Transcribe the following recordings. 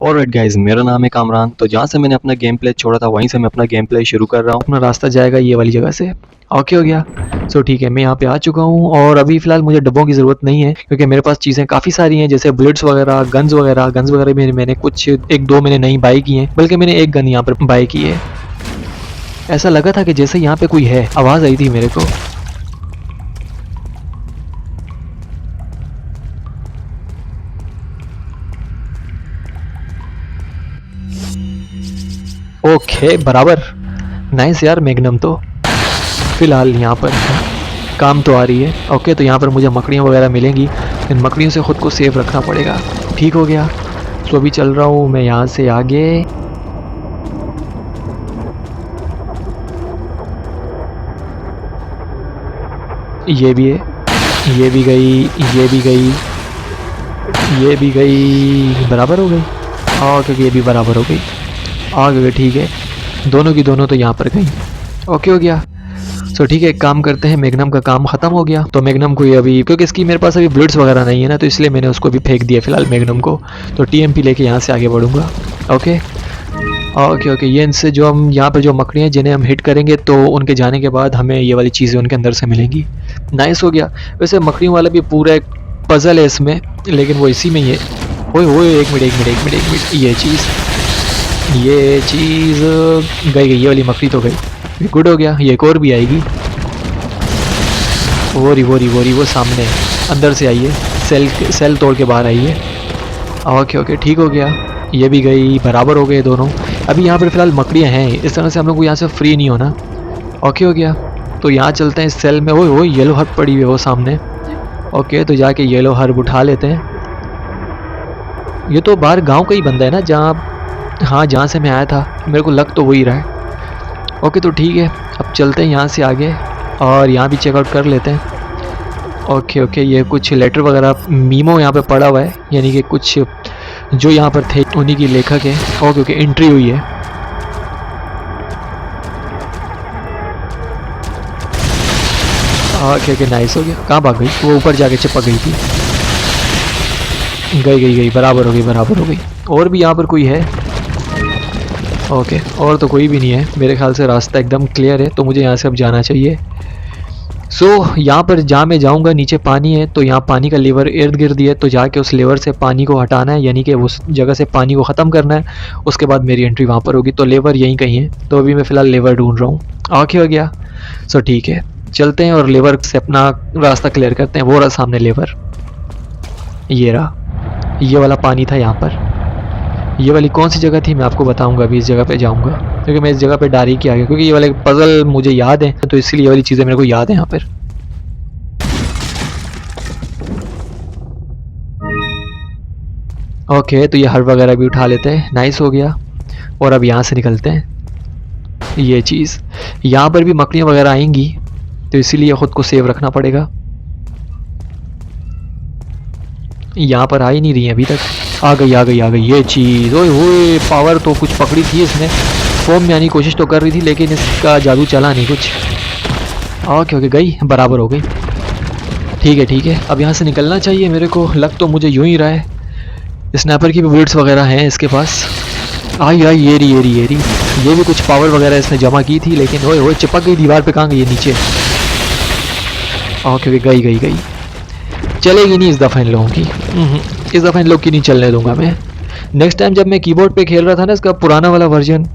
Alright guys, मेरा नाम है कामरान। तो जहाँ से मैंने अपना गेम प्ले छोड़ा था वहीं से मैं अपना गेम प्ले शुरू कर रहा हूँ। अपना रास्ता जाएगा ये वाली जगह से। ओके हो गया। सो ठीक है, मैं यहाँ पे आ चुका हूँ और अभी फ़िलहाल मुझे डब्बों की ज़रूरत नहीं है क्योंकि मेरे पास चीज़ें काफ़ी सारी हैं, जैसे बुलेट्स वगैरह, गन्स वगैरह भी मैंने कुछ एक दो मैंने नई बाई की हैं, बल्कि मैंने एक गन यहाँ पर बाई की है। ऐसा लगा था कि जैसे यहाँ पे कोई है, आवाज़ आई थी मेरे को। ओके बराबर, नाइस यार। मैग्नम तो फ़िलहाल यहाँ पर काम तो आ रही है। ओके, तो यहाँ पर मुझे मकड़ियाँ वगैरह मिलेंगी, इन मकड़ियों से ख़ुद को सेफ रखना पड़ेगा। ठीक हो गया। तो अभी चल रहा हूँ मैं यहाँ से आगे। ये भी है, ये भी गई, ये भी गई, ये भी गई, बराबर हो गई। और क्योंकि ये भी बराबर हो गई। और क्योंकि ठीक है, दोनों की दोनों तो यहाँ पर गई। ओके हो गया। सो ठीक है, एक काम करते हैं, मैग्नम का काम ख़त्म हो गया तो मैग्नम को ये अभी, क्योंकि इसकी मेरे पास अभी बुलेट्स वगैरह नहीं है ना, तो इसलिए मैंने उसको भी फेंक दिया फ़िलहाल मैग्नम को। तो टीएमपी लेके यहाँ से आगे बढ़ूँगा। ओके ओके ओके, ये इनसे जो हम यहाँ पर जो मकड़ियाँ जिन्हें हम हिट करेंगे तो उनके जाने के बाद हमें ये वाली चीज़ें उनके अंदर से मिलेंगी। नाइस हो गया। वैसे मकड़ियों वाला भी पूरा एक पज़ल है इसमें, लेकिन वो इसी में ही है। ओए ओए, एक मिनट, ये चीज़ गई, ये वाली मकड़ी तो गई। गुड हो गया। ये एक और भी आएगी। वो सामने अंदर से आई है, सेल तोड़ के बाहर आई है। ओके ओके, ठीक हो गया। ये भी गई, बराबर हो गए दोनों। अभी यहाँ पर फ़िलहाल मकड़ियाँ हैं, इस तरह से हम लोग को यहाँ से फ्री नहीं होना। ओके हो गया। तो यहाँ चलते हैं इस सेल में। वो येलो हर्ब पड़ी हुई है वो सामने। ओके, तो जाके येलो हर्ब उठा लेते हैं। ये तो बाहर गांव का ही बंदा है ना, जहाँ से मैं आया था, मेरे को लग तो वही रहा है। ओके, तो ठीक है, अब चलते हैं यहाँ से आगे और यहाँ भी चेकआउट कर लेते हैं। ओके ओके, ये कुछ लेटर वगैरह मीमो यहाँ पे पड़ा हुआ है, यानी कि कुछ जो यहाँ पर थे उन्हीं की लेखक है। ओके ओके, एंट्री हुई है। ओके ओके, नाइस हो गया। कहाँ भाग गई वो? ऊपर जाके चिपक गई थी। गई, बराबर हो गई। और भी यहाँ पर कोई है? ओके, और तो कोई भी नहीं है मेरे ख्याल से। रास्ता एकदम क्लियर है, तो मुझे यहाँ से अब जाना चाहिए। यहाँ पर जहाँ मैं जाऊँगा नीचे पानी है, तो यहाँ पानी का लेवर इर्द गिर्द है, तो जाके उस लेवर से पानी को हटाना है, यानी कि उस जगह से पानी को ख़त्म करना है। उसके बाद मेरी एंट्री वहाँ पर होगी। तो लेवर यहीं कहीं है, तो अभी मैं फ़िलहाल लेवर ढूंढ रहा हूँ। ओके हो गया। ठीक है, चलते हैं और लेवर से अपना रास्ता क्लियर करते हैं। वो रहा सामने लेवर, ये रहा। ये वाला पानी था यहाँ पर। ये वाली कौन सी जगह थी मैं आपको बताऊंगा। अभी इस जगह पे जाऊंगा क्योंकि मैं इस जगह पे डायरेक्ट ही आ गया, क्योंकि ये वाले पजल मुझे याद है, तो इसलिए ये वाली चीज़ें मेरे को याद है यहाँ पर। ओके, तो ये हर वगैरह भी उठा लेते हैं। नाइस हो गया। और अब यहाँ से निकलते हैं। ये चीज़ यहाँ पर भी मकड़ियाँ वगैरह आएंगी, तो इसीलिए ख़ुद को सेव रखना पड़ेगा। यहाँ पर आ ही नहीं रही है अभी तक। आ गई ये चीज़। ओए पावर तो कुछ पकड़ी थी इसने, फॉर्म में आने की कोशिश तो कर रही थी, लेकिन इसका जादू चला नहीं कुछ। ओके गई, बराबर हो गई। ठीक है, अब यहाँ से निकलना चाहिए मेरे को। लग तो मुझे यूँ ही रहा है। स्नैपर की भी बुलेट्स वगैरह हैं इसके पास। आई ये रही। ये भी कुछ पावर वगैरह इसने जमा की थी, लेकिन ओए चिपक गई दीवार पे। कहाँ गई ये? नीचे। ओके, गई। चलेगी नहीं इस दफ़ा इन लोगों की। इस दफ़ा इन लोग की नहीं चलने दूंगा मैं। नेक्स्ट टाइम जब मैं कीबोर्ड पे खेल रहा था ना, इसका पुराना वाला वर्जन,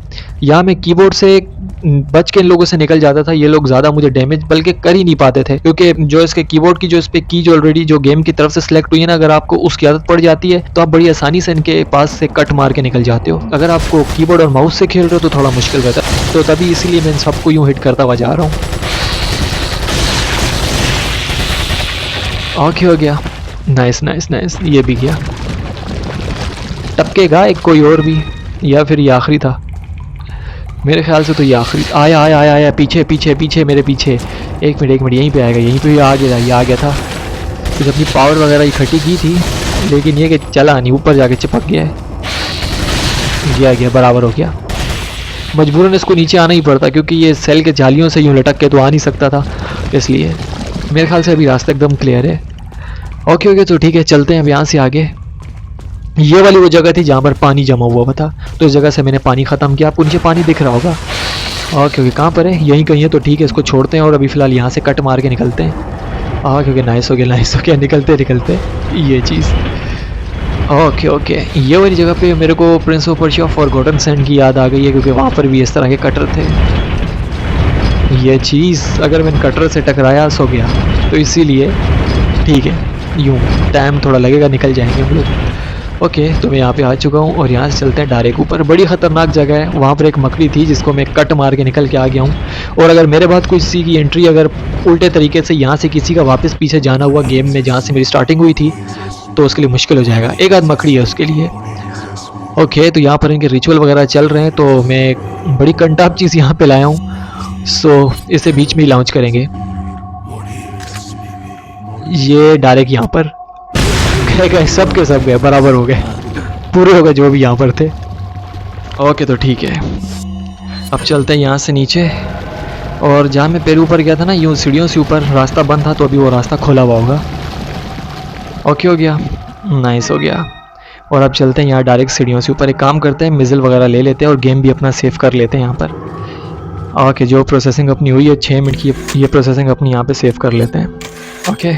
यहाँ मैं कीबोर्ड से बच के इन लोगों से निकल जाता था। ये लोग ज़्यादा मुझे डैमेज बल्कि कर ही नहीं पाते थे, क्योंकि जो इसके कीबोर्ड की जो इस पर की जो ऑलरेडी जो गेम की तरफ से सिलेक्ट हुई है ना, अगर आपको उसकी आदत पड़ जाती है तो आप बड़ी आसानी से इनके पास से कट मार के निकल जाते हो। अगर आपको कीबोर्ड और माउस से खेल रहे हो तो थोड़ा मुश्किल रहता है, तो तभी इसीलिए मैं इन सबको यूँ हिट करता हुआ जा रहा हूँ। ओके हो गया, नाइस। ये भी गया। टपकेगा एक कोई और भी, या फिर ये आखिरी था? मेरे ख्याल से तो ये आखिरी। आया पीछे मेरे पीछे। एक मिनट, यहीं पे आएगा। यहीं पे ये आ गया था। कुछ अपनी पावर वगैरह इकट्ठी की थी, लेकिन ये कि चला नहीं, ऊपर जाके चिपक गया है। गया, बराबर हो गया। मजबूरन इसको नीचे आना ही पड़ता, क्योंकि ये सेल के जालियों से यूँ लटक के तो आ नहीं सकता था, इसलिए। मेरे ख्याल से अभी रास्ता एकदम क्लियर है। ओके, तो ठीक है, चलते हैं अब यहाँ से आगे। ये वाली वो जगह थी जहाँ पर पानी जमा हुआ था, तो इस जगह से मैंने पानी ख़त्म किया। आपको नीचे पानी दिख रहा होगा। और क्योंकि कहाँ पर है, यहीं कहीं है, तो ठीक है, इसको छोड़ते हैं और अभी फ़िलहाल यहाँ से कट मार के निकलते हैं। क्योंकि नाइस हो गया, निकलते निकलते ये चीज़। ओके, ये वाली जगह पे मेरे को Prince of Persia forgotten sand की याद आ गई है, क्योंकि वहाँ पर भी इस तरह के कटर थे। ये चीज़ अगर मैंने कटर से टकराया सो गया, तो इसीलिए ठीक है, यूँ टाइम थोड़ा लगेगा, निकल जाएंगे हम लोग। ओके, तो मैं यहाँ पे आ चुका हूँ और यहाँ से चलते हैं डायरेक्ट ऊपर। बड़ी ख़तरनाक जगह है, वहाँ पर एक मकड़ी थी जिसको मैं कट मार के निकल के आ गया हूँ। और अगर मेरे बाद किसी की एंट्री अगर उल्टे तरीके से यहाँ से किसी का वापस पीछे जाना हुआ गेम में जहाँ से मेरी स्टार्टिंग हुई थी, तो उसके लिए मुश्किल हो जाएगा। एक आध मकड़ी है उसके लिए। ओके, तो यहाँ पर इनके रिचुअल वगैरह चल रहे हैं, तो मैं एक बड़ी कंटाप चीज़ यहाँ पे लाया हूँ। सो इसे बीच में ही लॉन्च करेंगे। ये डायरेक्ट यहाँ पर गए, सब के सब गए, बराबर हो गए, पूरे हो गए जो भी यहाँ पर थे। ओके, तो ठीक है, अब चलते हैं यहाँ से नीचे। और जहाँ मैं पहले ऊपर गया था ना, यूँ सीढ़ियों से ऊपर रास्ता बंद था, तो अभी वो रास्ता खोला हुआ होगा। ओके हो गया, नाइस हो गया। और अब चलते हैं यहाँ डायरेक्ट सीढ़ियों से ऊपर। एक काम करते हैं, मिज़िल वगैरह ले लेते हैं और गेम भी अपना सेव कर लेते हैं यहाँ पर। ओके, जो प्रोसेसिंग अपनी हुई है 6 मिनट की, ये प्रोसेसिंग अपनी यहाँ पे सेव कर लेते हैं। ओके,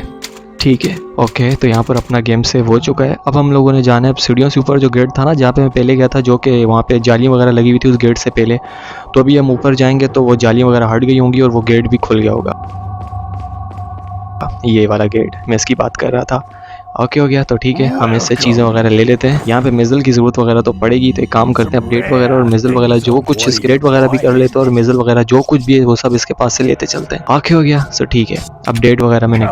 ठीक है। ओके, तो यहाँ पर अपना गेम सेव हो चुका है। अब हम लोगों ने जाना है अब सीढ़ियों से ऊपर, जो गेट था ना जहाँ पे मैं पहले गया था, जो कि वहाँ पे जालियाँ वगैरह लगी हुई थी उस गेट से पहले। तो अभी हम ऊपर जाएंगे तो वो जालियाँ वगैरह हट गई होंगी और वो गेट भी खुल गया होगा। ये वाला गेट मैं इसकी बात कर रहा था। ओके हो गया, तो ठीक है, हम इससे चीज़ें वगैरह ले लेते हैं। यहाँ पे मिज़िल की ज़रूरत वगैरह तो पड़ेगी, तो एक काम करते हैं, अपडेट वगैरह और मिज़िल वगैरह जो कुछ स्क्रेट वगैरह भी कर लेते हैं, और मिज़िल वगैरह जो कुछ भी है वो सब इसके पास से लेते चलते हैं। ओके हो गया, सो ठीक है, अपडेट वगैरह मैंने।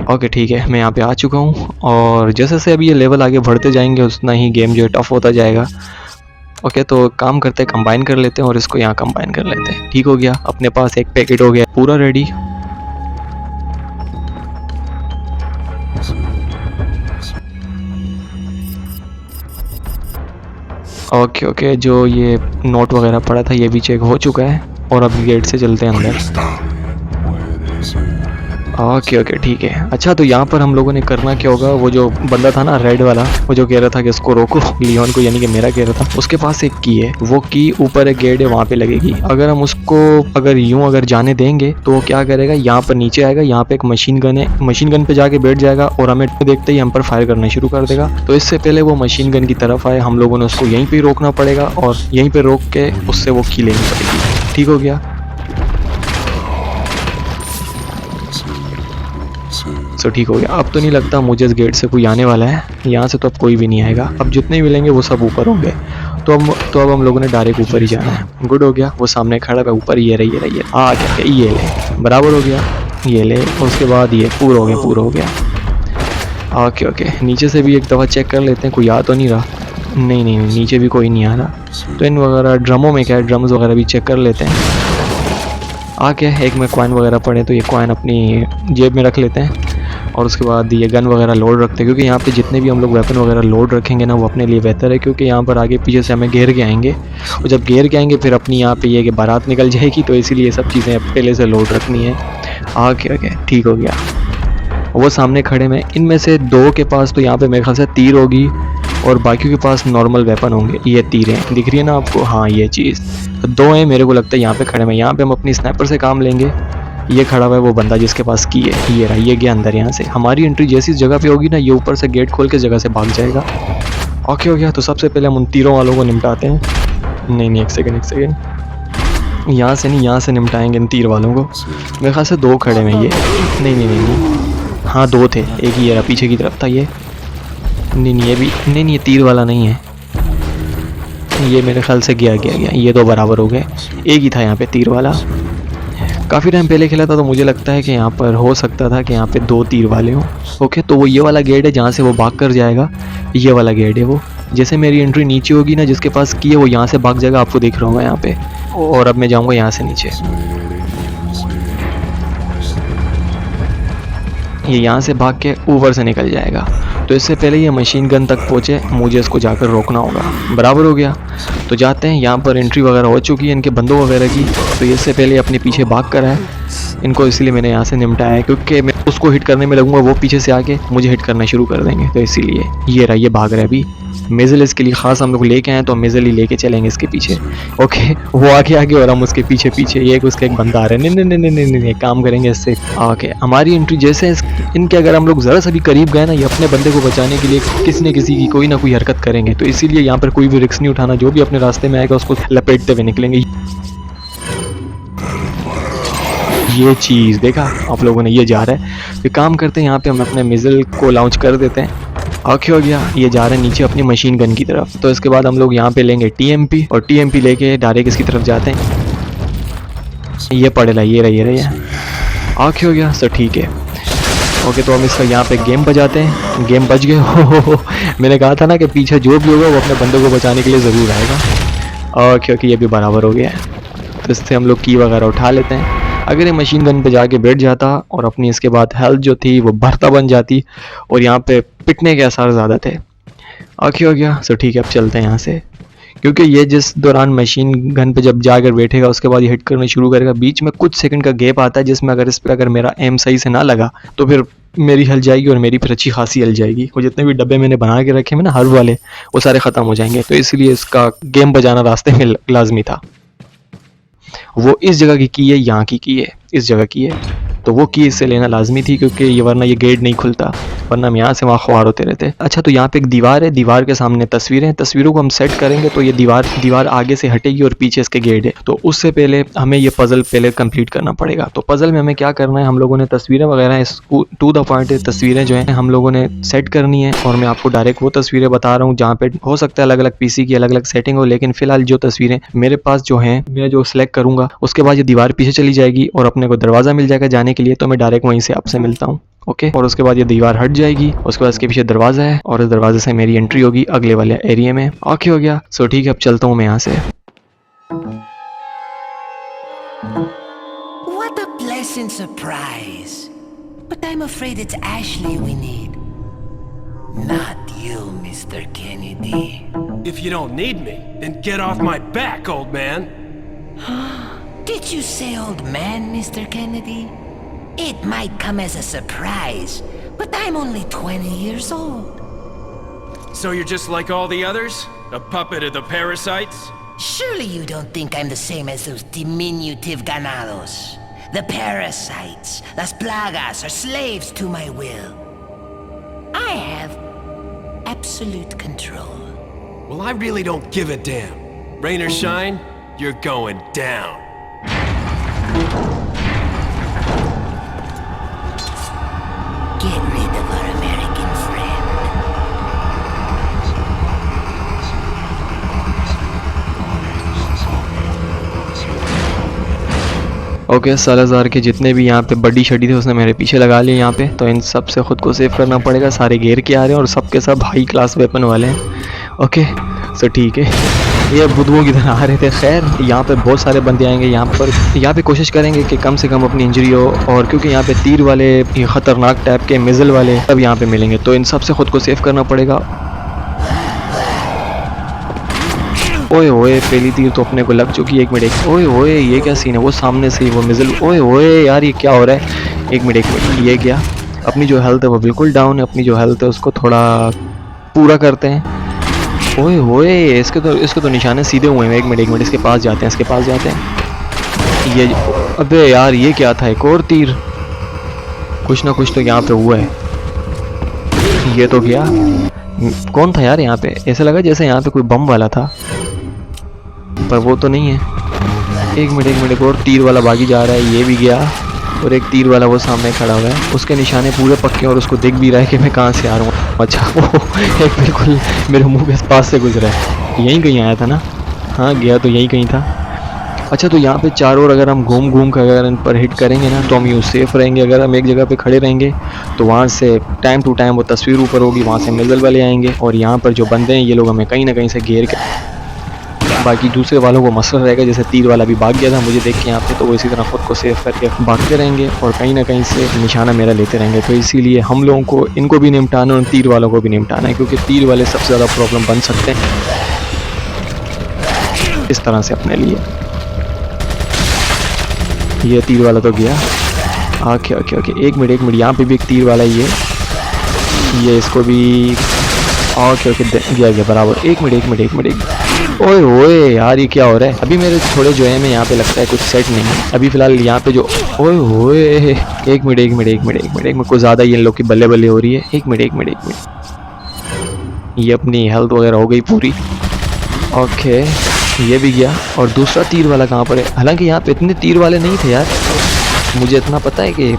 ओके, ठीक है, मैं यहाँ पे आ चुका हूँ। और जैसे जैसे अभी ये लेवल आगे बढ़ते जाएंगे उतना ही गेम जो है टफ होता जाएगा। ओके, तो काम करते हैं, कंबाइन कर लेते हैं और इसको यहाँ कंबाइन कर लेते हैं। ठीक हो गया, अपने पास एक पैकेट हो गया पूरा रेडी। ओके, जो ये नोट वगैरह पड़ा था ये भी चेक हो चुका है। और अब गेट से चलते हैं अंदर। ओके, ठीक है। अच्छा, तो यहाँ पर हम लोगों ने करना क्या होगा, वो जो बंदा था ना रेड वाला, वो जो कह रहा था कि इसको रोको लियोन को, यानी कि मेरा कह रहा था, उसके पास एक की है, वो की ऊपर एक गेट है वहाँ पे लगेगी। अगर हम उसको अगर जाने देंगे तो वो क्या करेगा, यहाँ पर नीचे आएगा, यहाँ पे एक मशीन गन है, मशीन गन पे जाके बैठ जाएगा और हमें देखते ही हम पर फायर करना शुरू कर देगा। तो इससे पहले वो मशीन गन की तरफ आए, हम लोगों ने उसको यहीं पर रोकना पड़ेगा और यहीं पर रोक के उससे वो की लेनी पड़ेगी। ठीक हो गया, तो ठीक हो गया। अब तो नहीं लगता मुझे इस गेट से कोई आने वाला है, यहाँ से तो अब कोई भी नहीं आएगा। अब जितने भी मिलेंगे वो सब ऊपर होंगे, तो अब हम लोगों ने डायरेक्ट ऊपर ही जाना है। गुड हो गया, वो सामने खड़ा है ऊपर, ये रही आ गया, ये ले, बराबर हो गया, ये ले, उसके बाद ये पूरा हो गया। ओके, नीचे से भी एक दफ़ा चेक कर लेते हैं, कोई आ तो नहीं रहा। नहीं, नीचे भी कोई नहीं आ रहा। तो इन वगैरह ड्रमों में क्या है, ड्रम्स वगैरह भी चेक कर लेते हैं। एक में कॉइन वगैरह पड़े तो ये कॉइन अपनी जेब में रख लेते हैं। और उसके बाद ये गन वगैरह लोड रखते हैं, क्योंकि यहाँ पे जितने भी हम लोग वेपन वगैरह लोड रखेंगे ना, वो अपने लिए बेहतर है, क्योंकि यहाँ पर आगे पीछे से हमें घेर के आएंगे, और जब घेर के आएंगे फिर अपनी यहाँ पे ये कि बारात निकल जाएगी, तो इसीलिए सब चीज़ें पहले से लोड रखनी है। ओके, ठीक हो गया। वो सामने खड़े में, इनमें से 2 के पास तो यहाँ पर मेरे ख्याल से तीर होगी और बाकियों के पास नॉर्मल वेपन होंगे। ये तीरें दिख रही है ना आपको, हाँ ये चीज़, 2 हैं मेरे को लगता है यहाँ पे खड़े में। यहाँ पे हम अपनी स्नाइपर से काम लेंगे। ये खड़ा हुआ है वो बंदा जिसके पास की है, ये रहा, ये गया अंदर। यहाँ से हमारी एंट्री जैसी जगह पे होगी ना, ये ऊपर से गेट खोल के जगह से भाग जाएगा। ओके हो गया, तो सबसे पहले हम उन तीरों वालों को निपटाते हैं। नहीं, एक सेकेंड, यहाँ से नहीं, यहाँ से निपटाएंगे इन तीर वालों को। मेरे ख्याल से 2 खड़े में ये, नहीं, हाँ 2 थे, एक ये रहा पीछे की तरफ था ये। नहीं, ये भी नहीं, ये तीर वाला नहीं है, ये मेरे ख्याल से गया। ये 2 बराबर हो गए, एक ही था यहाँ पे तीर वाला। काफ़ी टाइम पहले खेला था तो मुझे लगता है कि यहाँ पर हो सकता था कि यहाँ पे 2 तीर वाले हों। ओके, तो वो ये वाला गेट है जहाँ से वो भाग कर जाएगा, ये वाला गेट है वो। जैसे मेरी एंट्री नीचे होगी ना, जिसके पास की है वो यहाँ से भाग जाएगा, आपको दिख रहा होगा यहाँ पे। और अब मैं जाऊँगा यहाँ से नीचे, ये यहाँ से भाग के ऊपर से निकल जाएगा। तो इससे पहले ये मशीन गन तक पहुँचे, मुझे इसको जाकर रोकना होगा। बराबर हो गया, तो जाते हैं, यहाँ पर एंट्री वगैरह हो चुकी है इनके बंदों वगैरह की। तो इससे पहले अपने पीछे भाग कर है इनको, इसलिए मैंने यहाँ से निपटाया है, क्योंकि मैं उसको हिट करने में लगूंगा वो पीछे से आके मुझे हिट करना शुरू कर देंगे। तो इसीलिए ये रहा, ये भाग रहा है अभी। मेजल इसके लिए खास हम लोग लेके आए, तो मेजल ही लेके चलेंगे इसके पीछे। ओके, वो आगे आगे और हम उसके पीछे पीछे। ये उसका एक बंदा आ रहा है, नहीं नहीं नहीं नहीं नहीं, काम करेंगे इससे। ओके, हमारी एंट्री जैसे इनके अगर हम लोग ज़रा सा भी करीब गए ना, ये अपने बंदे को बचाने के लिए किसी न किसी की कोई ना कोई हरकत करेंगे। तो इसीलिए यहाँ पर कोई भी रिस्क नहीं उठाना, जो भी अपने रास्ते में आएगा उसको लपेटते हुए निकलेंगे। ये चीज़ देखा आप लोगों ने, ये जा रहा है। तो काम करते हैं, यहाँ पे हम अपने मिज़ल को लॉन्च कर देते हैं। ओके हो गया, ये जा रहे हैं नीचे अपनी मशीन गन की तरफ। तो इसके बाद हम लोग यहाँ पे लेंगे टीएमपी, और टीएमपी लेके डायरेक्ट इसकी तरफ जाते हैं। ये पड़ेला, ये रही। ओके हो गया, सो ठीक है। ओके, तो हम इसका यहाँ पे गेम बजाते हैं। गेम बज गए। हो मैंने कहा था ना कि पीछे जो भी होगा वो अपने बंदे को बचाने के लिए ज़रूर आएगा। ओके, ये भी बराबर हो गया है। तो इससे हम लोग की वगैरह उठा लेते हैं। अगर ये मशीन गन पे जाके बैठ जाता और अपनी इसके बाद हेल्थ जो थी वो भरता बन जाती, और यहाँ पे पिटने के आसार ज़्यादा थे। ओके हो गया, सो ठीक है, अब चलते हैं यहाँ से, क्योंकि ये जिस दौरान मशीन गन पे जब जाकर बैठेगा उसके बाद ये हिट करना शुरू करेगा। बीच में कुछ सेकंड का गैप आता है जिसमें अगर मेरा एम सही से ना लगा तो फिर मेरी हल जाएगी, और मेरी फिर अच्छी खासी हल जाएगी। और जितने भी डब्बे मैंने बना के रखे हैं ना हर वाले, वो सारे ख़त्म हो जाएंगे। तो इसलिए इसका गेम बजाना रास्ते में लाजमी था। वो इस जगह की है, यहाँ की है, इस जगह की है, तो वो की इससे लेना लाजमी थी, क्योंकि ये वरना ये गेट नहीं खुलता, वरना हम यहाँ से वहाँ ख्वार होते रहते। अच्छा, तो यहाँ पे एक दीवार है, दीवार के सामने तस्वीरें, तस्वीरों को हम सेट करेंगे तो ये दीवार आगे से हटेगी और पीछे इसके गेट है। तो उससे पहले हमें ये पजल पहले कंप्लीट करना पड़ेगा। तो पजल में हमें क्या करना है, हम लोगों ने तस्वीरें वगैरह टू द पॉइंट तस्वीरें जो है हम लोगों ने सेट करनी है। और मैं आपको डायरेक्ट वो तस्वीरें बता रहा हूँ जहाँ पे हो सकता है अलग अलग पीसी की अलग अलग सेटिंग हो, लेकिन फिलहाल जो तस्वीरें मेरे पास जो हैं, मैं जो सिलेक्ट करूँगा उसके बाद ये दीवार पीछे चली जाएगी और अपने को दरवाज़ा मिल जाएगा जाने के लिए। तो मैं डायरेक्ट वहीं से आपसे मिलता हूँ। ओके, और उसके बाद ये दीवार हट जाएगी, उसके बाद इसके पीछे दरवाज़ा है और इस दरवाजे से मेरी एंट्री होगी अगले वाले एरिया में। ओके हो गया, सो ठीक है, अब चलता हूँ मैं यहाँ से। What a pleasant surprise. But I'm afraid it's Ashley we need. Not you, Mr. Kennedy. If you don't need me, then get off my back, old man. Did you say old man, Mr. Kennedy? It might come as a surprise, but I'm only 20 years old. So you're just like all the others? A puppet of the parasites? Surely you don't think I'm the same as those diminutive ganados. The parasites, las plagas, are slaves to my will. I have absolute control. Well, I really don't give a damn. Rain or shine, you're going down. Get rid of our American friend. Okay, Salazar के जितने भी यहाँ पे बड्डी शड्डी थे उसने मेरे पीछे लगा लिए यहाँ पे। तो इन सब से ख़ुद को सेव करना पड़ेगा। सारे घेर के आ रहे हैं और सबके सब हाई क्लास वेपन वाले हैं। ओके, सो ठीक है, ये बुद्धुओं की तरह आ रहे थे। खैर, यहाँ पे बहुत सारे बंदे आएंगे। यहाँ पे कोशिश करेंगे कि कम से कम अपनी इंजरी हो, और क्योंकि यहाँ पे तीर वाले, ख़तरनाक टाइप के मिज़ल वाले सब यहाँ पे मिलेंगे, तो इन सब से ख़ुद को सेव करना पड़ेगा। ओए ओए, पहली तीर तो अपने को लग चुकी है। एक मिनट, ओए ओए, ये क्या सीन है? वो सामने से ही वो मिज़ल, ओए ओए यार, ये क्या हो रहा है? एक मिनट, ये क्या? अपनी जो हेल्थ है वो बिल्कुल डाउन है। अपनी जो हेल्थ है उसको थोड़ा पूरा करते हैं। ओए ओए, इसके तो निशाने सीधे हुए हैं। एक मिनट, इसके पास जाते हैं, ये, अबे यार, ये क्या था? एक और तीर, कुछ ना कुछ तो यहाँ पे हुआ है। ये तो गया। कौन था यार यहाँ पे? ऐसा लगा जैसे यहाँ पे कोई बम वाला था, पर वो तो नहीं है। एक मिनट, और तीर वाला भागी जा रहा है। ये भी गया, और एक तीर वाला वो सामने खड़ा हुआ है। उसके निशाने पूरे पक्के, और उसको दिख भी रहा है कि मैं कहाँ से आ रहा हूँ। अच्छा, एक बिल्कुल मेरे मुंह के पास से गुजरा है। यहीं कहीं आया था ना? हाँ, गया तो यहीं कहीं था। अच्छा, तो यहाँ पे चारों ओर अगर हम घूम कर अगर इन पर हिट करेंगे ना, तो हम यूँ सेफ़ रहेंगे। अगर हम एक जगह पे खड़े रहेंगे तो वहाँ से टाइम टू टाइम वो तस्वीर ऊपर होगी, वहाँ से मिज़ल वाले आएंगे, और यहाँ पर जो बंदे हैं ये लोग हमें कहीं ना कहीं से घेर के, बाकी दूसरे वालों को मसला रहेगा। जैसे तीर वाला भी भाग गया था मुझे देख के यहाँ पे, तो वो इसी तरह ख़ुद को सेव करके भागते रहेंगे और कहीं ना कहीं से निशाना मेरा लेते रहेंगे। तो इसीलिए हम लोगों को इनको भी निपटाना और तीर वालों को भी निपटाना है, क्योंकि तीर वाले सबसे ज़्यादा प्रॉब्लम बन सकते हैं। इस तरह से अपने लिए। ये तीर वाला तो गया। ओके ओके ओके, एक मिनट यहाँ पे भी एक तीर वाला ही है। ये इसको भी ओके ओके गया बराबर। एक मिनट ओए ओए यार, ये क्या हो रहा है? अभी मेरे थोड़े जो है मैं यहाँ पे लगता है कुछ सेट नहीं है अभी फिलहाल यहाँ पे जो। ओए ओए, एक मिनट कुछ ज़्यादा ये लोग की बल्ले बल्ले हो रही है। एक मिनट ये अपनी हेल्थ वगैरह हो गई पूरी। ओके ये भी गया। और दूसरा तीर वाला कहाँ पर है? हालांकि यहाँ पे इतने तीर वाले नहीं थे यार, मुझे इतना पता है कि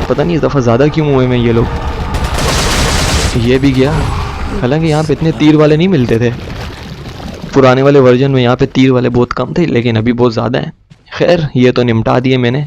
पता नहीं इस दफ़ा ज़्यादा क्यों हुए में ये लोग। ये भी गया। हालांकि यहाँ पे इतने तीर वाले नहीं मिलते थे पुराने वाले वर्जन में, यहाँ पे तीर वाले बहुत कम थे लेकिन अभी बहुत ज़्यादा हैं। खैर ये तो निपटा दिए मैंने।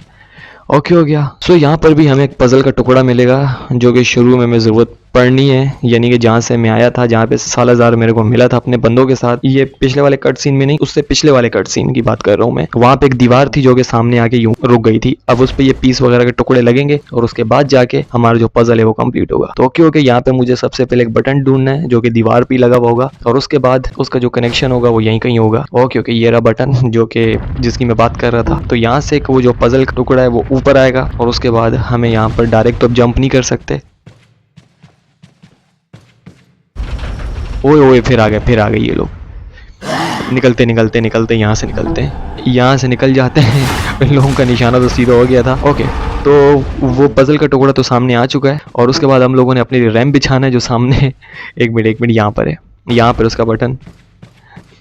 ओके हो गया। सो यहाँ पर भी हमें एक पज़ल का टुकड़ा मिलेगा जो कि शुरू में हमें ज़रूरत पड़नी है, यानी कि जहाँ से मैं आया था, जहाँ पे सालाज़ार मेरे को मिला था अपने बंदों के साथ। ये पिछले वाले कट सीन में नहीं, उससे पिछले वाले कट सीन की बात कर रहा हूँ मैं। वहाँ पे एक दीवार थी जो कि सामने आके यूं रुक गई थी। अब उस पर ये पीस वगैरह के टुकड़े लगेंगे और उसके बाद जाके हमारा जो पज़ल है वो कंप्लीट होगा। तो ओके यहाँ पे मुझे सबसे पहले एक बटन ढूंढना है जो कि दीवार पे लगा हुआ होगा और उसके बाद उसका जो कनेक्शन होगा वो यहीं कहीं होगा। ओके ये रहा बटन जो कि जिसकी मैं बात कर रहा था। तो यहाँ से वो जो पज़ल का टुकड़ा है वो ऊपर आएगा और उसके बाद हमें यहाँ पर डायरेक्ट तो जंप नहीं कर सकते। ओए फिर आ गए ये लोग। निकलते यहाँ से निकल जाते हैं। इन लोगों का निशाना तो सीधा हो गया था। ओके तो वो पज़ल का टुकड़ा तो सामने आ चुका है और उसके बाद हम लोगों ने अपनी रैंप बिछाना है जो सामने एक मिनट यहाँ पर है। यहाँ पर उसका बटन,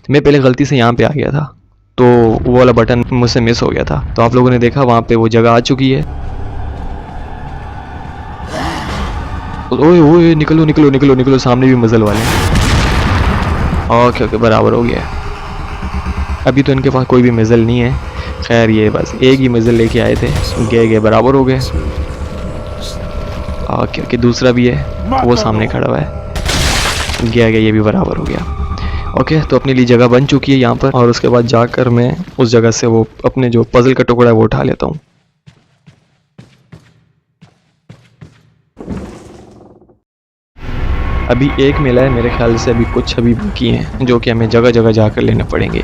मैं पहले गलती से यहाँ पे आ गया था तो वो वाला बटन मुझसे मिस हो गया था। तो आप लोगों ने देखा वहाँ पे वो जगह आ चुकी है। ओए निकलो, सामने भी मज़ल वाले हैं। ओके बराबर हो गया। अभी तो इनके पास कोई भी मिज़ल नहीं है। खैर ये बस एक ही मिज़ल लेके आए थे, गए बराबर हो गए। ओके दूसरा भी है, वो सामने खड़ा हुआ है। गया ये भी बराबर हो गया। ओके तो अपने लिए जगह बन चुकी है यहाँ पर और उसके बाद जाकर मैं उस जगह से वो अपने जो पज़ल का टुकड़ा है वो उठा लेता हूँ। अभी एक मिला है मेरे ख्याल से, अभी कुछ अभी बाकी हैं जो कि हमें जगह जगह जाकर लेने पड़ेंगे।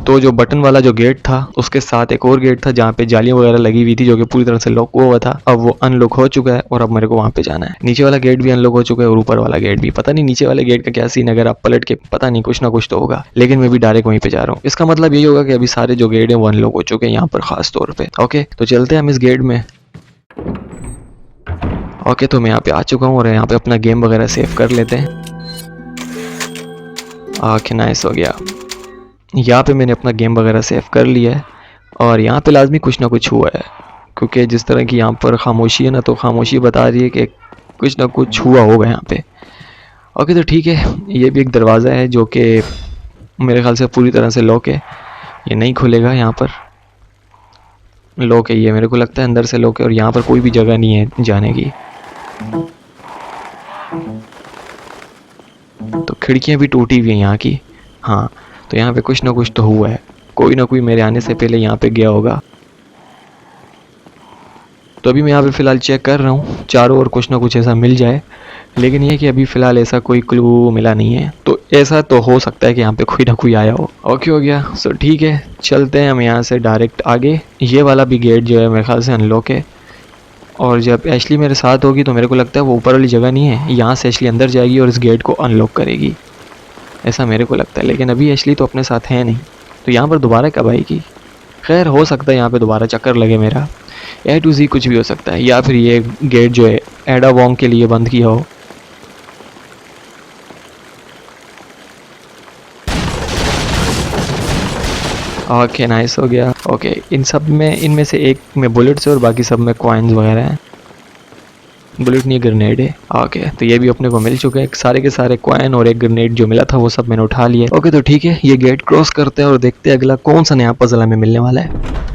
तो जो बटन वाला जो गेट था उसके साथ एक और गेट था जहाँ पे जालियाँ वगैरह लगी हुई थी जो कि पूरी तरह से लॉक हुआ था। अब वो अनलॉक हो चुका है और अब मेरे को वहाँ पे जाना है। नीचे वाला गेट भी अनलॉक हो चुका है और ऊपर वाला गेट भी। पता नहीं नीचे वाले गेट का क्या सीन, अगर आप पलट के पता नहीं कुछ ना कुछ तो होगा, लेकिन मैं भी डायरेक्ट वहीं पे जा रहा हूँ। इसका मतलब यही होगा कि अभी सारे जो गेट है वो अनलॉक हो चुके हैं यहाँ पर खास तौर पर। ओके तो चलते हैं हम इस गेट में। ओके तो मैं यहाँ पे आ चुका हूँ और यहाँ पे अपना गेम वगैरह सेव कर लेते हैं। ओके नाइस हो गया। यहाँ पे मैंने अपना गेम वगैरह सेव कर लिया है और यहाँ पे लाजमी कुछ ना कुछ हुआ है क्योंकि जिस तरह की यहाँ पर खामोशी है ना, तो खामोशी बता रही है कि कुछ ना कुछ हुआ होगा यहाँ पे। ओके तो ठीक है, ये भी एक दरवाज़ा है जो कि मेरे ख्याल से पूरी तरह से लॉक है, ये नहीं खुलेगा। यहाँ पर लॉक है, ये मेरे को लगता है अंदर से लॉक है और यहाँ पर कोई भी जगह नहीं है जाने की। तो खिड़कियाँ भी टूटी हुई हैं यहाँ की। हाँ तो यहाँ पे कुछ ना कुछ तो हुआ है, कोई ना कोई मेरे आने से पहले यहाँ पे गया होगा। तो अभी मैं यहाँ पे फ़िलहाल चेक कर रहा हूँ चारों ओर कुछ ना कुछ ऐसा मिल जाए, लेकिन ये कि अभी फ़िलहाल ऐसा कोई क्लू मिला नहीं है। तो ऐसा तो हो सकता है कि यहाँ पे कोई ना कोई आया हो। ओके हो गया। सो ठीक है चलते हैं हम यहाँ से डायरेक्ट आगे। ये वाला भी गेट जो है मेरे ख्याल से अनलॉक है और जब एशली मेरे साथ होगी तो मेरे को लगता है वो ऊपर वाली जगह नहीं है, यहाँ से एशली अंदर जाएगी और इस गेट को अनलॉक करेगी, ऐसा मेरे को लगता है। लेकिन अभी एशली तो अपने साथ है नहीं, तो यहाँ पर दोबारा कब आएगी? खैर हो सकता है यहाँ पे दोबारा चक्कर लगे मेरा, A to Z कुछ भी हो सकता है, या फिर ये गेट जो है एडा वोंग के लिए बंद किया हो। ओके नाइस हो गया। ओके इन सब में इनमें से एक में बुलेट्स है और बाकी सब में कॉइन्स वगैरह हैं। बुलेट नहीं ग्रेनेड है। ओके तो ये भी अपने को मिल चुके हैं, सारे के सारे कॉइन और एक ग्रेनेड जो मिला था वो सब मैंने उठा लिया। ओके तो ठीक है, ये गेट क्रॉस करते हैं और देखते हैं अगला कौन सा नया पजल हमें मिलने वाला है।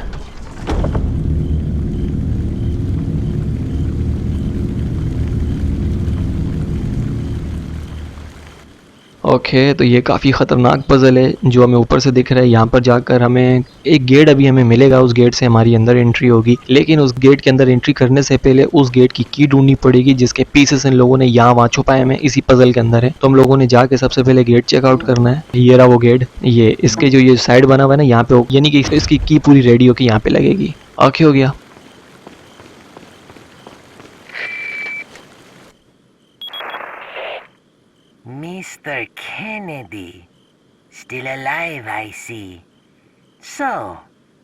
ओके, तो ये काफ़ी ख़तरनाक पज़ल है जो हमें ऊपर से दिख रहा है। यहाँ पर जाकर हमें एक गेट अभी हमें मिलेगा, उस गेट से हमारी अंदर एंट्री होगी, लेकिन उस गेट के अंदर एंट्री करने से पहले उस गेट की ढूंढनी पड़ेगी जिसके पीसेस इन लोगों ने यहाँ वहाँ छुपाए हैं, इसी पज़ल के अंदर है। तो हम लोगों ने जाके सबसे पहले गेट चेकआउट करना है। ये रहा वो गेट, ये इसके जो ये साइड बना हुआ है ना यहाँ पे, यानी कि इसकी की पूरी रेडी होकर यहाँ पे लगेगी। ओके, हो गया। Mr. Kennedy. Still alive, I see. So,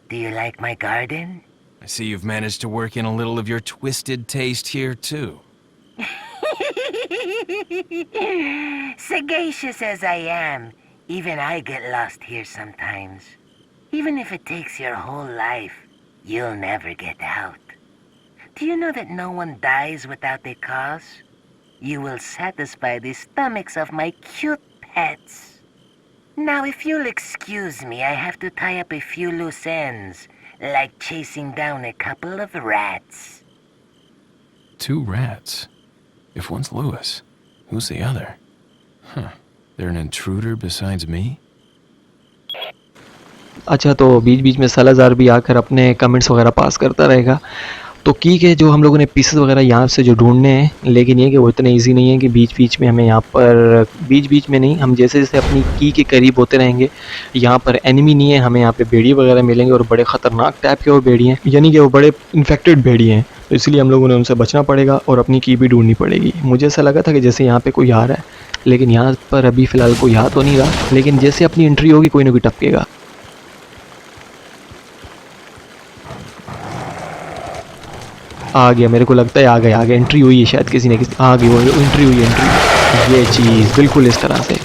do you like my garden? I see you've managed to work in a little of your twisted taste here, too. Sagacious as I am, even I get lost here sometimes. Even if it takes your whole life, you'll never get out. Do you know that no one dies without a cause? You will satisfy the stomachs of my cute pets. Now, if you'll excuse me, I have to tie up a few loose ends, like chasing down a couple of rats. 2 rats? If one's Lewis, who's the other? Huh. They're an intruder besides me? अच्छा, तो बीच बीच में Salazar भी आकर अपने comments वगैरह पास करता रहेगा। तो की के जो हम लोगों ने पीसेस वगैरह यहाँ से जो ढूंढने हैं, लेकिन ये कि वो इतने इजी नहीं है कि बीच बीच में हमें यहाँ पर बीच बीच में नहीं, हम जैसे जैसे अपनी की के करीब होते रहेंगे, यहाँ पर एनिमी नहीं है, हमें यहाँ पे भेड़िए वगैरह मिलेंगे और बड़े ख़तरनाक टाइप के वो भेड़िए हैं, यानी कि वो बड़े इन्फेक्टेड भेड़िए हैं। तो इसलिए हम लोगों ने उनसे बचना पड़ेगा और अपनी की भी ढूंढनी पड़ेगी। मुझे ऐसा लगा था कि जैसे यहाँ पर कोई आ रहा है, लेकिन यहाँ पर अभी फ़िलहाल कोई आ तो नहीं रहा, लेकिन जैसे अपनी एंट्री होगी कोई ना कोई टपकेगा। आ गया, मेरे को लगता है आ गया एंट्री हुई है शायद, किसी ने किसी आ गई वो एंट्री हुई, एंट्री ये चीज़ बिल्कुल इस तरह से।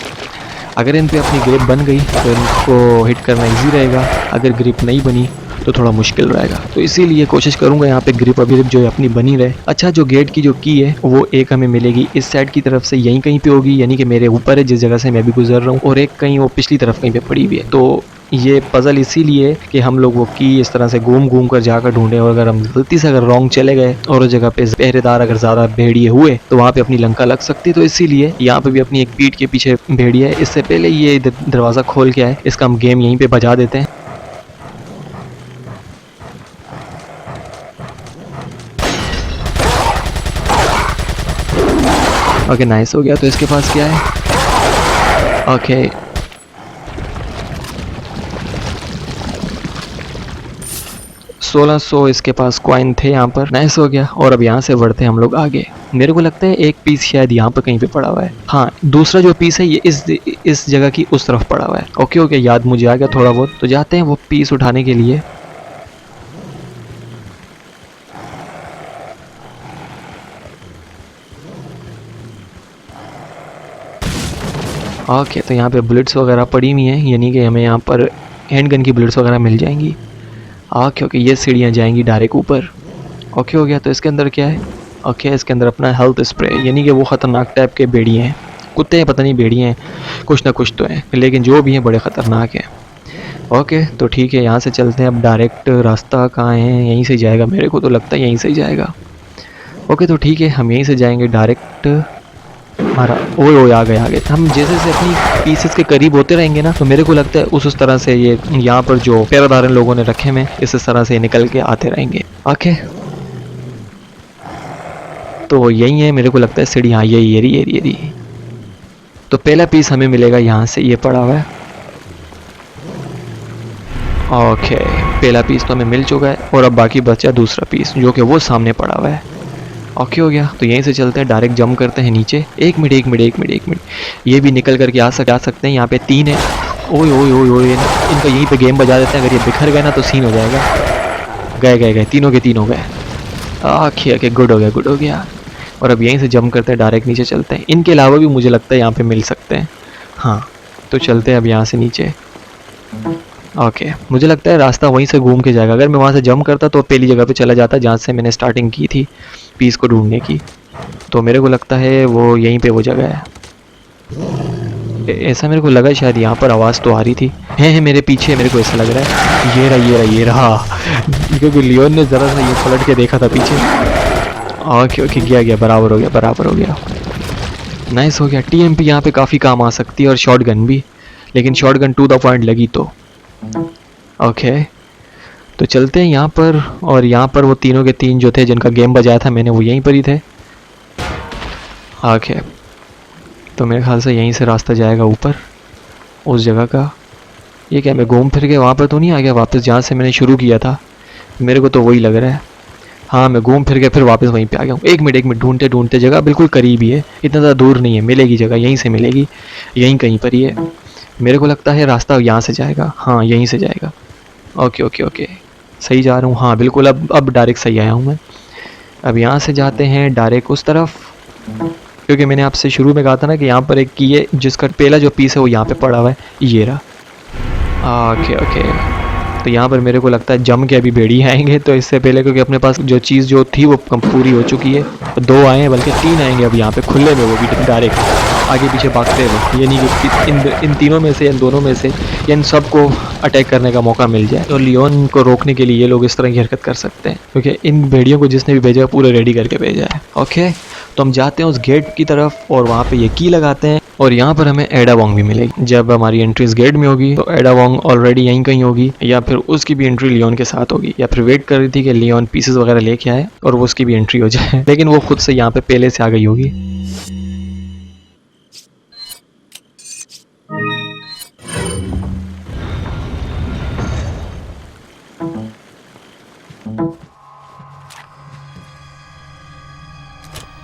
अगर इन पे अपनी ग्रिप बन गई तो इनको हिट करना इजी रहेगा, अगर ग्रिप नहीं बनी तो थोड़ा मुश्किल रहेगा। तो इसीलिए कोशिश करूंगा यहाँ पे ग्रिप जो है अपनी बनी रहे। अच्छा, जो गेट की जो की है वो एक हमें मिलेगी इस साइड की तरफ से, यहीं कहीं पे होगी, यानी कि मेरे ऊपर है जिस जगह से मैं भी गुजर रहा हूँ, और एक कहीं वो पिछली तरफ कहीं पे पड़ी हुई है। तो ये पज़ल इसीलिए कि हम लोग वो की इस तरह से घूम घूम कर जाकर ढूंढें, और अगर हम गलती से अगर रॉन्ग चले गए और उस जगह पे पहरेदार अगर ज़्यादा भेड़िए हुए तो वहाँ पे अपनी लंका लग सकती है। तो इसीलिए यहाँ पे भी अपनी एक पीठ के पीछे भेड़िया है। इससे पहले ये दरवाज़ा खोल के आए, इसका हम गेम यहीं पे बजा देते हैं। ओके, नाइस, हो गया। तो इसके पास क्या है? ओके, $1600 इसके पास कॉइन थे यहाँ पर। नाइस, हो गया। और अब यहाँ से बढ़ते हैं हम लोग आगे। मेरे को लगता है एक पीस शायद यहाँ पर कहीं पे पड़ा हुआ है। हाँ, दूसरा जो पीस है ये इस जगह की उस तरफ पड़ा हुआ है। ओके ओके, याद मुझे आ गया थोड़ा बहुत। तो जाते हैं वो पीस उठाने के लिए। ओके, तो यहाँ पे बुलेट्स वगैरह पड़ी हुई हैं, यानी कि हमें यहाँ पर हैंड गन की बुलेट्स वगैरह मिल जाएंगी। ओके ओके, ये सीढ़ियाँ जाएंगी डायरेक्ट ऊपर। ओके, हो गया। तो इसके अंदर क्या है? ओके, इसके अंदर अपना हेल्थ स्प्रे, यानी कि वो ख़तरनाक टाइप के भेड़िए हैं, कुत्ते हैं पता नहीं भेड़िए हैं, कुछ ना कुछ तो हैं, लेकिन जो भी हैं बड़े ख़तरनाक हैं। ओके, तो ठीक है, यहाँ से चलते हैं। अब डायरेक्ट रास्ता कहाँ है? यहीं से जाएगा, मेरे को तो लगता है यहीं से ही जाएगा। ओके, तो ठीक है, हम यहीं से जाएंगे डायरेक्ट। हमारा ओए आ गए। हम जैसे जैसे अपनी पीसेस के करीब होते रहेंगे ना, तो मेरे को लगता है उस तरह से ये यहाँ पर जो पैरादार लोगों ने रखे हैं इस तरह से निकल के आते रहेंगे। ओके, तो यही है, मेरे को लगता है सीढ़ी। हाँ, यही एरी। तो पहला पीस हमें मिलेगा यहाँ से, ये पड़ा हुआ है। ओके, पहला पीस तो हमें मिल चुका है और अब बाकी बचा दूसरा पीस जो कि वो सामने पड़ा हुआ है। ओके, हो गया। तो यहीं से चलते हैं, डायरेक्ट जंप करते हैं नीचे। एक मिनट, ये भी निकल करके आ सकते हैं। यहाँ पे 3 है। ओए इनका यहीं पे गेम बजा देते हैं। अगर ये बिखर गए ना तो सीन हो जाएगा। गए तीनों के तीन हो गए। ओके, गुड हो गया। और अब यहीं से जंप करते हैं, डायरेक्ट नीचे चलते हैं। इनके अलावा भी मुझे लगता है यहाँ पे मिल सकते हैं। हाँ, तो चलते हैं अब यहाँ से नीचे। ओके, मुझे लगता है रास्ता वहीं से घूम के जाएगा। अगर मैं वहाँ से जंप करता तो पहली जगह पे चला जाता जहाँ से मैंने स्टार्टिंग की थी पीस को ढूंढने की। तो मेरे को लगता है वो यहीं पे वो जगह है, ऐसा मेरे को लगा। शायद यहाँ पर आवाज़ तो आ रही थी। है मेरे पीछे, मेरे को ऐसा लग रहा है। ये रहा क्योंकि लियोन ने ज़रा सा ये पलट के देखा था पीछे। ओके, गया, बराबर हो गया। नाइस हो गया। टीएमपी यहाँ पे काफ़ी काम आ सकती है और शॉटगन भी, लेकिन शॉटगन टू द पॉइंट लगी तो। ओके तो चलते हैं यहाँ पर, और यहाँ पर वो तीनों के तीन जो थे जिनका गेम बजाया था मैंने वो यहीं पर ही थे। ओके तो मेरे ख्याल से यहीं से रास्ता जाएगा ऊपर उस जगह का। ये क्या मैं घूम फिर के वहाँ पर तो नहीं आ गया वापस जहाँ से मैंने शुरू किया था? मेरे को तो वही लग रहा है। हाँ मैं घूम फिर के फिर वापस वहीं पे आ गया हूँ। एक मिनट ढूंढते ढूंढते, जगह बिल्कुल करीब ही है, इतना ज़्यादा दूर नहीं है, मिलेगी जगह, यहीं से मिलेगी, यहीं कहीं पर ही है। मेरे को लगता है रास्ता यहाँ से जाएगा, हाँ यहीं से जाएगा। ओके ओके ओके सही जा रहा हूँ, हाँ बिल्कुल अब डायरेक्ट सही आया हूँ मैं। अब यहाँ से जाते हैं डायरेक्ट उस तरफ, क्योंकि मैंने आपसे शुरू में कहा था ना कि यहाँ पर एक की है जिसका पहला जो पीस है वो यहाँ पे पड़ा हुआ है, ये रहा। ओके ओके तो यहाँ पर मेरे को लगता है जम के अभी भेड़िए आएंगे, तो इससे पहले क्योंकि अपने पास जो चीज़ जो थी वो पूरी हो चुकी है, तो 2 आए हैं बल्कि 3 आएंगे अब यहाँ पे खुले में, वो भी डायरेक्ट आगे पीछे भागते हुए। ये नहीं कि इन तीनों में से, इन दोनों में से या इन सबको अटैक करने का मौका मिल जाए, तो लियोन को रोकने के लिए ये लोग इस तरह की हरकत कर सकते हैं, क्योंकि इन भेड़ियों को जिसने भी भेजा है पूरे रेडी करके भेजा है। ओके तो हम जाते हैं उस गेट की तरफ और वहाँ पे ये की लगाते हैं, और यहाँ पर हमें एडा वोंग भी मिलेगी। जब हमारी एंट्री इस गेट में होगी तो एडा वोंग ऑलरेडी यहीं कहीं होगी, या फिर उसकी भी एंट्री लियोन के साथ होगी, या फिर वेट कर रही थी कि लियोन पीसेस वगैरह लेके आए और वो उसकी भी एंट्री हो जाए, लेकिन वो खुद से यहाँ पे पहले से आ गई होगी।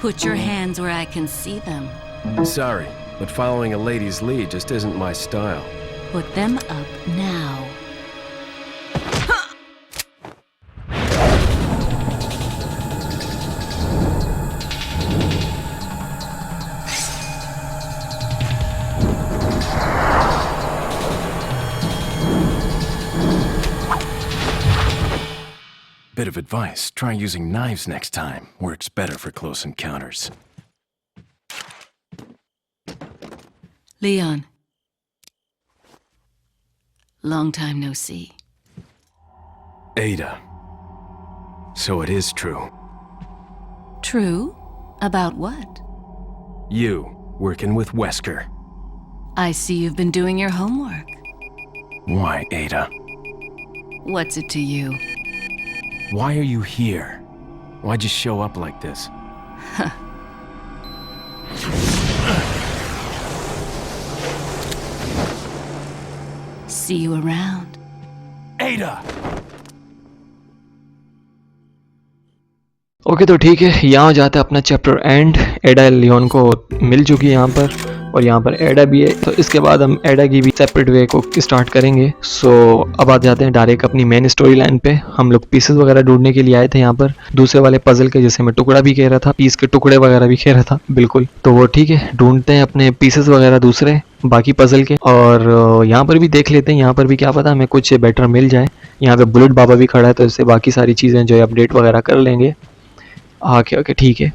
Put your hands where I can see them. Sorry, but following a lady's lead just isn't my style. Put them up now. Bit of advice, try using knives next time. Works better for close encounters. Leon. Long time no see. Ada. So it is true. True? About what? You, working with Wesker. I see you've been doing your homework. Why, Ada? What's it to you? Why are you here? Why'd you show up like this? See you around. Ada! Okay तो ठीक है, यहाँ जाता है अपना chapter and. एडा Leone को मिल चुकी है यहाँ पर, और यहाँ पर एडा भी है, तो इसके बाद हम एडा की भी सेपरेट वे को स्टार्ट करेंगे। सो अब आ जाते हैं डायरेक्ट अपनी मेन स्टोरी लाइन पे। हम लोग पीसेस वगैरह ढूंढने के लिए आए थे यहाँ पर, दूसरे वाले पजल के, जैसे मैं टुकड़ा भी कह रहा था, पीस के टुकड़े वगैरह भी कह रहा था, बिल्कुल। तो वो ठीक है, ढूंढते हैं अपने पीसेस वगैरह दूसरे बाकी पजल के, और यहाँ पर भी देख लेते हैं, यहाँ पर भी क्या पता हमें कुछ बेटर मिल जाए। यहाँ पे बुलेट बाबा भी खड़ा है, तो इससे बाकी सारी चीज़ें जो है अपडेट वगैरह कर लेंगे। ओके ठीक है,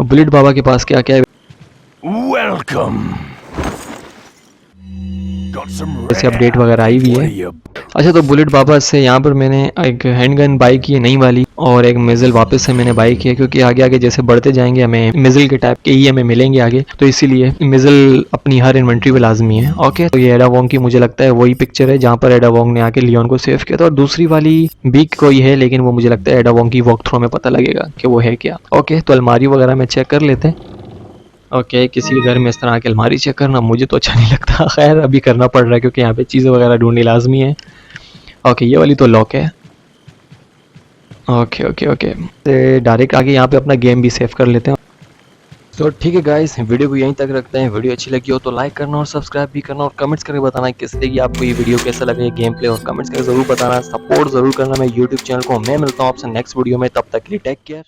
बुलेट बाबा के पास क्या क्या है? Welcome! Got some जैसे अपडेट वगैरह आई हुई है। अच्छा तो बुलेट बाबा से यहाँ पर मैंने एक हैंडगन बाई की है नई वाली, और एक मिज़ल वापस से मैंने बाई किया, क्योंकि आगे आगे जैसे बढ़ते जाएंगे हमें मिज़ल के टाइप के ही हमें मिलेंगे आगे, तो इसीलिए मिज़ल अपनी हर इन्वेंट्री पे लाजमी है। ओके तो ये एडा वोंग की मुझे लगता है वही पिक्चर है जहाँ पर एडा वोंग ने आके लियोन को सेव किया था, और दूसरी वाली भी कोई है, लेकिन वो मुझे लगता है एडा वोंग की वॉक थ्रो में पता लगेगा कि वो है क्या। ओके तो अलमारी वगैरह में चेक कर लेते हैं। ओके किसी के घर में इस तरह की अलमारी चेक करना मुझे तो अच्छा नहीं लगता, खैर अभी करना पड़ रहा है क्योंकि यहाँ पे चीज़ें वगैरह ढूंढनी लाजमी है। ओके ये वाली तो लॉक है। ओके डायरेक्ट आगे यहाँ पे अपना गेम भी सेव कर लेते हैं। तो ठीक है गाइस, वीडियो को यहीं तक रखते हैं। वीडियो अच्छी लगी हो तो लाइक करना और सब्सक्राइब भी करना, और कमेंट्स करके बताना किस तरह की आपको ये वीडियो कैसा लगे, ये गेम प्ले, और कमेंट्स करके ज़रूर बताना, सपोर्ट ज़रूर करना मैं यूट्यूब चैनल को। मैं मिलता हूँ आपसे नेक्स्ट वीडियो में, तब तक के लिए टेक केयर।